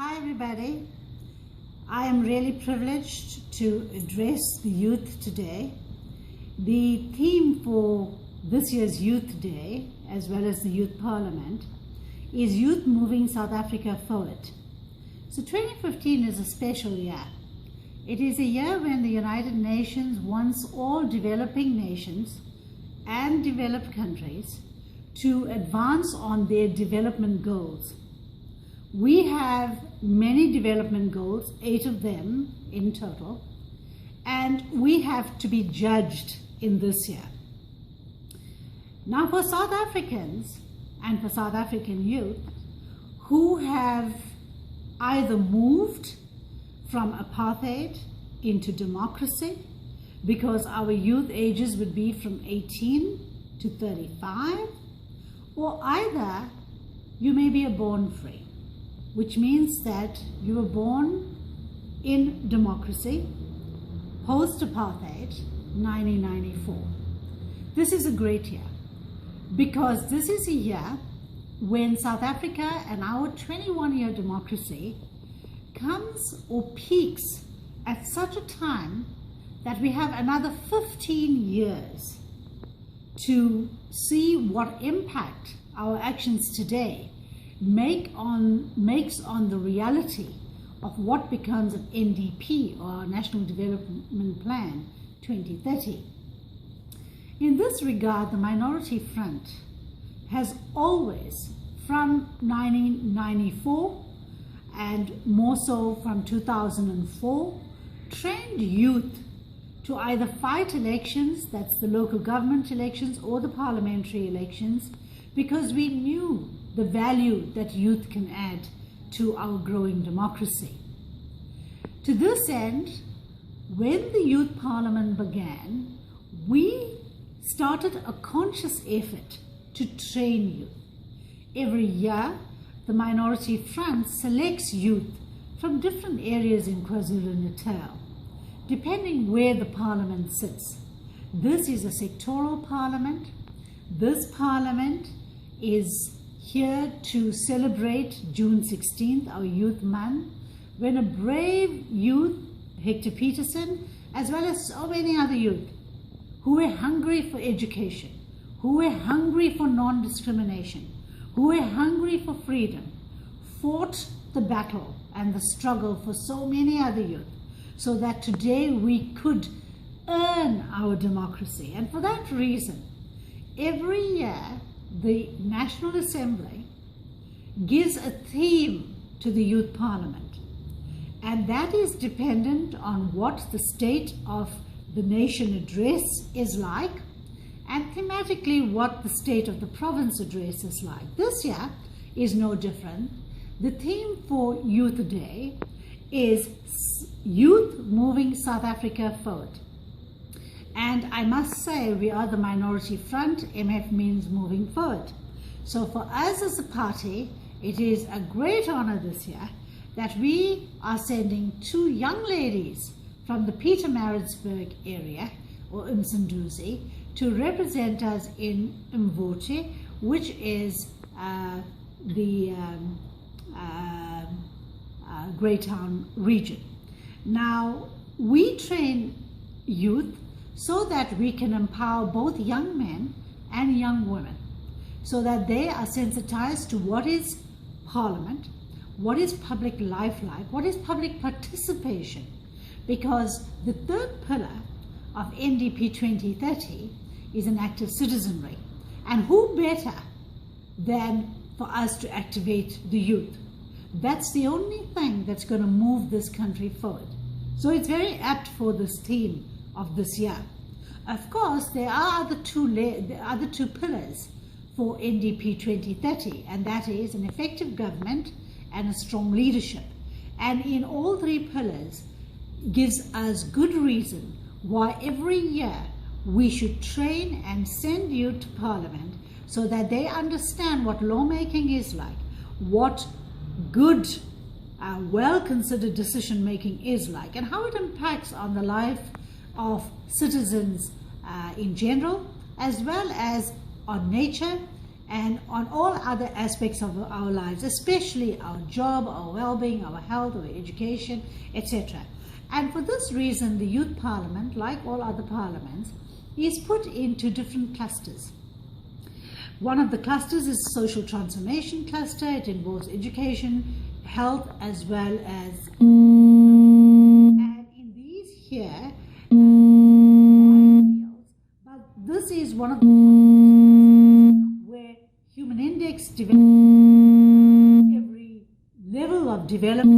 Hi everybody, I am really privileged to address the youth today. The theme for this year's Youth Day, as well as the Youth Parliament, is Youth Moving South Africa Forward. So 2015 is a special year. It is a year when the United Nations wants all developing nations and developed countries to advance on their development goals. We have many development goals, 8 of them in total, and we have to be judged in this year. Now for South Africans and for South African youth who have either moved from apartheid into democracy, because our youth ages would be from 18 to 35, or either you may be a born free, which means that you were born in democracy, post-apartheid, 1994. This is a great year because this is a year when South Africa and our 21-year democracy comes or peaks at such a time that we have another 15 years to see what impact our actions today makes on the reality of what becomes of NDP, or National Development Plan 2030. In this regard, the Minority Front has always, from 1994 and more so from 2004, trained youth to either fight elections, that's the local government elections or the parliamentary elections, because we knew the value that youth can add to our growing democracy. To this end, when the Youth Parliament began, we started a conscious effort to train youth. Every year, the Minority Front selects youth from different areas in KwaZulu-Natal, depending where the parliament sits. This is a sectoral parliament. This parliament is here to celebrate June 16th, our Youth Month, when a brave youth, Hector Peterson, as well as so many other youth who were hungry for education, who were hungry for non-discrimination, who were hungry for freedom, fought the battle and the struggle for so many other youth, so that today we could earn our democracy. And for that reason, every year, the National Assembly gives a theme to the Youth Parliament, and that is dependent on what the State of the Nation address is like, and thematically what the State of the Province address is like. This year is no different. The theme for Youth Day is Youth Moving South Africa Forward. And I must say, we are the Minority Front. MF means moving forward. So for us as a party, it is a great honor this year that we are sending 2 young ladies from the Pietermaritzburg area, or Umsunduzi, to represent us in Mvoti, which is the Greytown region. Now, we train youth so that we can empower both young men and young women, so that they are sensitized to what is Parliament, what is public life like, what is public participation, because the 3rd pillar of NDP 2030 is an active citizenry. And who better than for us to activate the youth? That's the only thing that's going to move this country forward. So it's very apt for this theme of this year. Of course, there are the other two pillars for NDP 2030, and that is an effective government and a strong leadership. And in all 3 pillars gives us good reason why every year we should train and send youth to Parliament so that they understand what lawmaking is like, what good, well-considered decision-making is like, and how it impacts on the life of citizens in general, as well as on nature and on all other aspects of our lives, especially our job, our well-being, our health, our education, etc. And for this reason, the Youth Parliament, like all other parliaments, is put into different clusters. One of the clusters is social transformation cluster. It involves education, health, as well as and in these here but this is one of the where human index development, every level of development,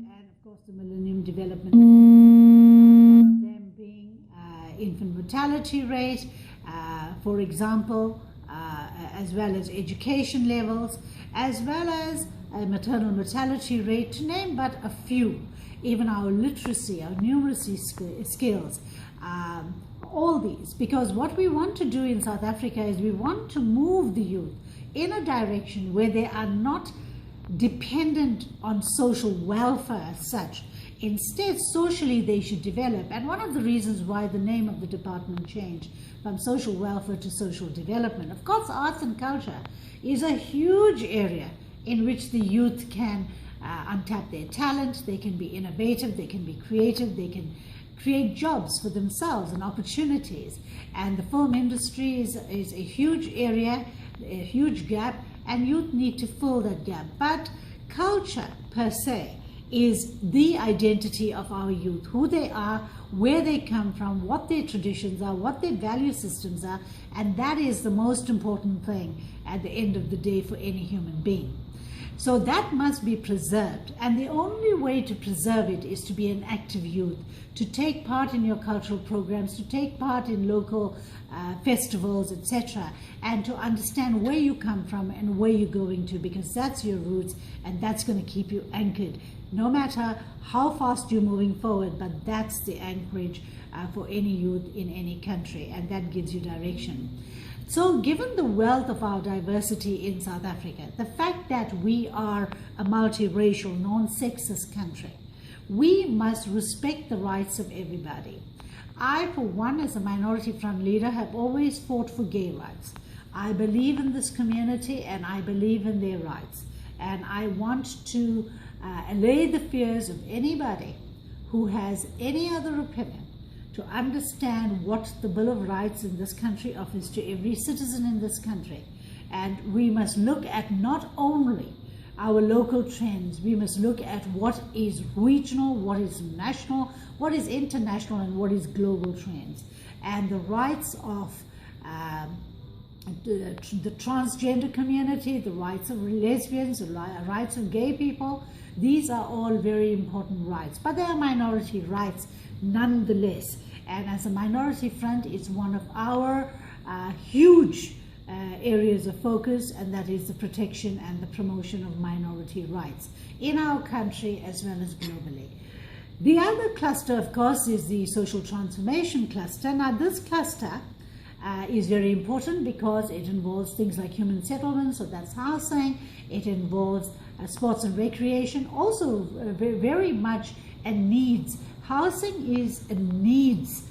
and of course the Millennium Development Goals, one of them being infant mortality rate, for example, as well as education levels, as well as maternal mortality rate, to name but a few. Even our literacy, our numeracy skills, all these. Because what we want to do in South Africa is we want to move the youth in a direction where they are not dependent on social welfare as such. Instead, socially they should develop. And one of the reasons why the name of the department changed from social welfare to social development, of course, arts and culture is a huge area in which the youth can untap their talent, they can be innovative, they can be creative, they can create jobs for themselves and opportunities. And the film industry is a huge area, a huge gap, and youth need to fill that gap. But culture per se is the identity of our youth, who they are, where they come from, what their traditions are, what their value systems are, and that is the most important thing at the end of the day for any human being. So that must be preserved, and the only way to preserve it is to be an active youth, to take part in your cultural programs, to take part in local festivals, etc., and to understand where you come from and where you're going to, because that's your roots and that's going to keep you anchored, no matter how fast you're moving forward. But that's the anchorage for any youth in any country, and that gives you direction. So given the wealth of our diversity in South Africa, the fact that we are a multiracial, non-sexist country, we must respect the rights of everybody. I, for one, as a Minority Front leader, have always fought for gay rights. I believe in this community and I believe in their rights. And I want to allay the fears of anybody who has any other opinion, to understand what the Bill of Rights in this country offers to every citizen in this country. And we must look at not only our local trends, we must look at what is regional, what is national, what is international, and what is global trends. And the rights of the transgender community, the rights of lesbians, the rights of gay people, these are all very important rights. But they are minority rights nonetheless. And as a Minority Front, it's one of our huge areas of focus, and that is the protection and the promotion of minority rights in our country as well as globally. The other cluster, of course, is the social transformation cluster. Now, this cluster is very important because it involves things like human settlements, so that's housing. It involves sports and recreation, also very much a needs. Housing is a needs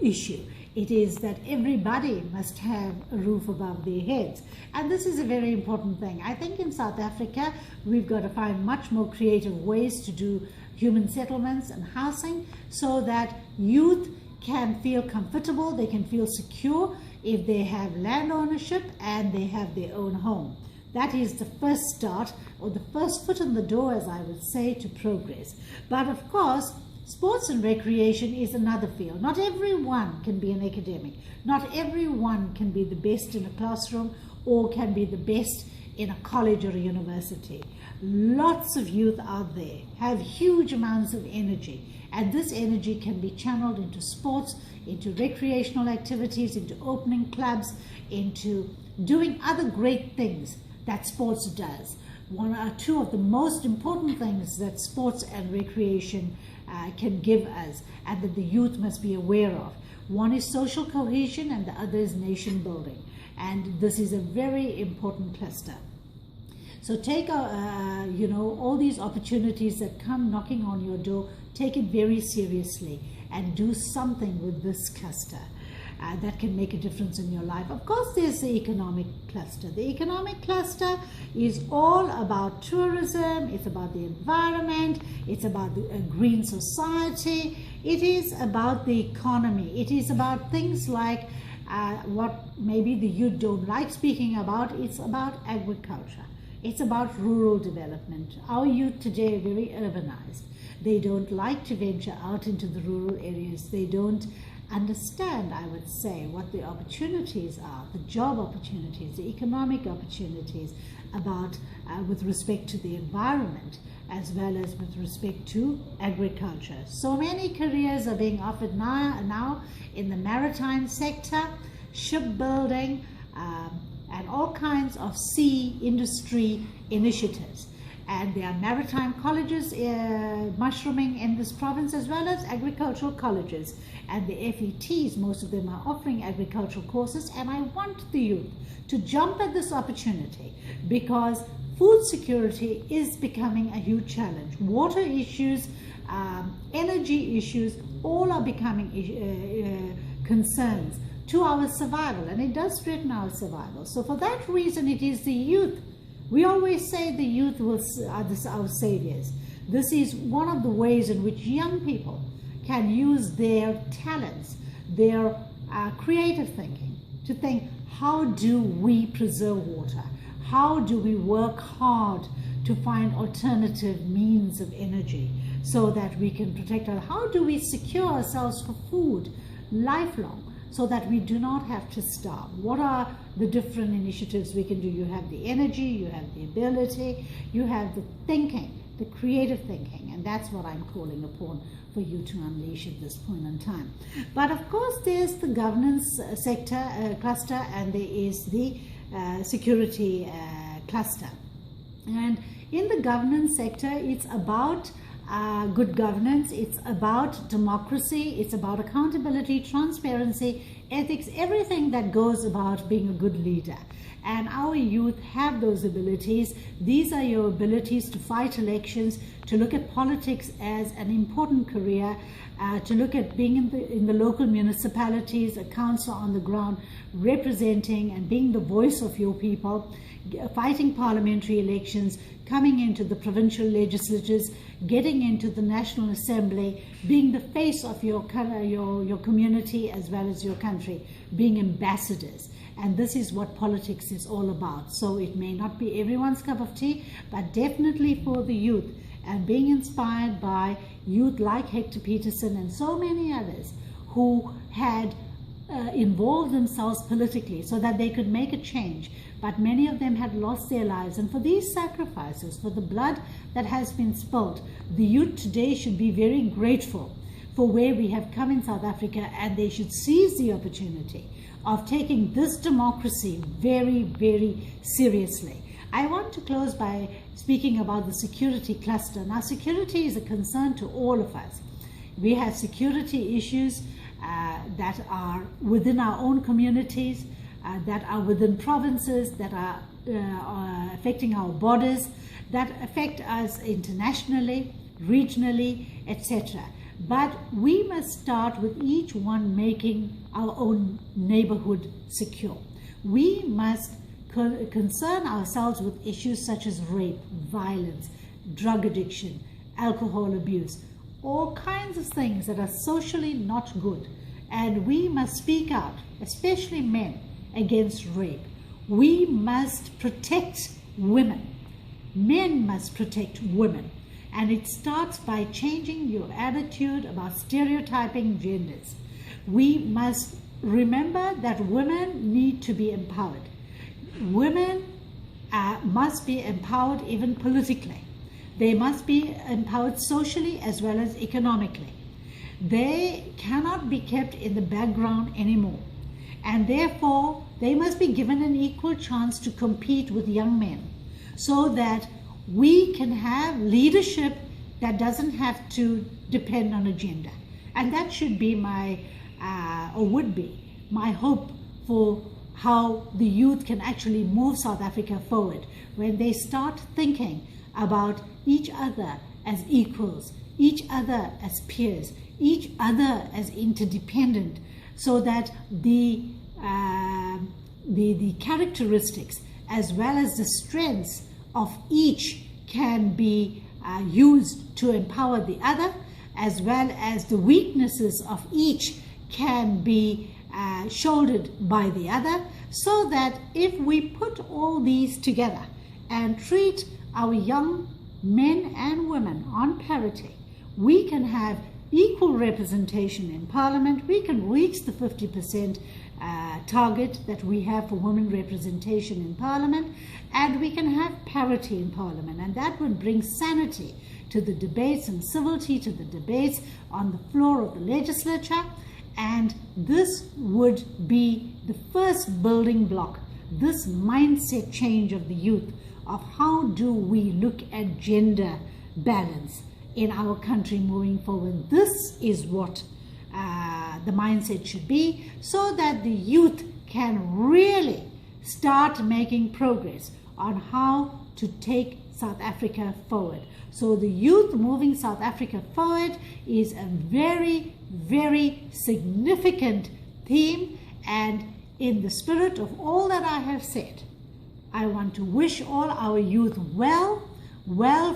issue. It is that everybody must have a roof above their heads. And this is a very important thing. I think in South Africa, we've got to find much more creative ways to do human settlements and housing so that youth can feel comfortable, they can feel secure if they have land ownership and they have their own home. That is the first start, or the first foot in the door, as I would say, to progress. But of course, sports and recreation is another field. Not everyone can be an academic. Not everyone can be the best in a classroom or can be the best in a college or a university. Lots of youth out there have huge amounts of energy, and this energy can be channeled into sports, into recreational activities, into opening clubs, into doing other great things that sports does. One or two of the most important things that sports and recreation can give us, and that the youth must be aware of. One is social cohesion and the other is nation building. And this is a very important cluster. So take all these opportunities that come knocking on your door, take it very seriously and do something with this cluster. that can make a difference in your life. Of course, there's the economic cluster. The economic cluster is all about tourism, it's about the environment, it's about the green society, it is about the economy, it is about things like what maybe the youth don't like speaking about. It's about agriculture. It's about rural development. Our youth today are very urbanized. They don't like to venture out into the rural areas. They don't understand, I would say, what the opportunities are, the job opportunities, the economic opportunities about with respect to the environment, as well as with respect to agriculture. So many careers are being offered now in the maritime sector, shipbuilding, and all kinds of sea industry initiatives. And there are maritime colleges mushrooming in this province, as well as agricultural colleges. And the FETs, most of them are offering agricultural courses. And I want the youth to jump at this opportunity, because food security is becoming a huge challenge. Water issues, energy issues, all are becoming concerns to our survival, and it does threaten our survival. So for that reason, it is the youth. We always say the youth are our saviors. This is one of the ways in which young people can use their talents, their creative thinking, to think, how do we preserve water? How do we work hard to find alternative means of energy so that we can protect our, how do we secure ourselves for food lifelong, so that we do not have to starve? What are the different initiatives we can do? You have the energy, you have the ability, you have the thinking, the creative thinking, and that's what I'm calling upon for you to unleash at this point in time. But of course, there's the governance sector cluster, and there is the security cluster. And in the governance sector, it's about good governance, it's about democracy, it's about accountability, transparency, ethics, everything that goes about being a good leader. And our youth have those abilities. These are your abilities to fight elections, to look at politics as an important career, to look at being in the local municipalities, a council on the ground, representing and being the voice of your people, fighting parliamentary elections, coming into the provincial legislatures, getting into the National Assembly, being the face of your community as well as your country, being ambassadors. And this is what politics is all about. So it may not be everyone's cup of tea, but definitely for the youth, and being inspired by youth like Hector Peterson and so many others who had involved themselves politically so that they could make a change. But many of them had lost their lives. And for these sacrifices, for the blood that has been spilt, the youth today should be very grateful for where we have come in South Africa, and they should seize the opportunity of taking this democracy very, very seriously. I want to close by speaking about the security cluster. Now, security is a concern to all of us. We have security issues that are within our own communities, that are within provinces, that are affecting our borders, that affect us internationally, regionally, etc. But we must start with each one making our own neighborhood secure. We must concern ourselves with issues such as rape, violence, drug addiction, alcohol abuse, all kinds of things that are socially not good. And we must speak out, especially men, against rape. We must protect women. Men must protect women. And it starts by changing your attitude about stereotyping genders. We must remember that women need to be empowered. Women must be empowered even politically. They must be empowered socially as well as economically. They cannot be kept in the background anymore. And therefore, they must be given an equal chance to compete with young men, so that we can have leadership that doesn't have to depend on a gender. And that should be or would be my hope for how the youth can actually move South Africa forward, when they start thinking about each other as equals, each other as peers, each other as interdependent so that the characteristics as well as the strengths of each can be used to empower the other, as well as the weaknesses of each can be shouldered by the other, so that if we put all these together and treat our young men and women on parity, we can have equal representation in Parliament. We can reach the 50% target that we have for women representation in Parliament, and we can have parity in Parliament, and that would bring sanity to the debates and civility to the debates on the floor of the legislature. And this would be the first building block, this mindset change of the youth, of how do we look at gender balance in our country moving forward. This is what the mindset should be, so that the youth can really start making progress on how to take South Africa forward. So the youth moving South Africa forward is a very, very significant theme, and in the spirit of all that I have said, I want to wish all our youth well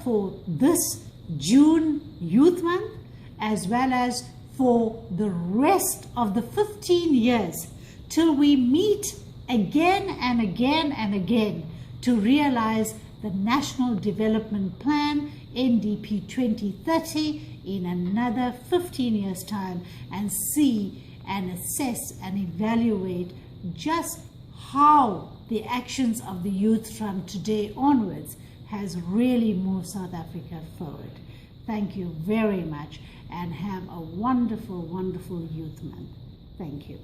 for this June Youth Month, as well as for the rest of the 15 years till we meet again and again and again to realize the National Development Plan, NDP 2030, in another 15 years' time, and see and assess and evaluate just how the actions of the youth from today onwards has really moved South Africa forward. Thank you very much, and have a wonderful, wonderful Youth Month. Thank you.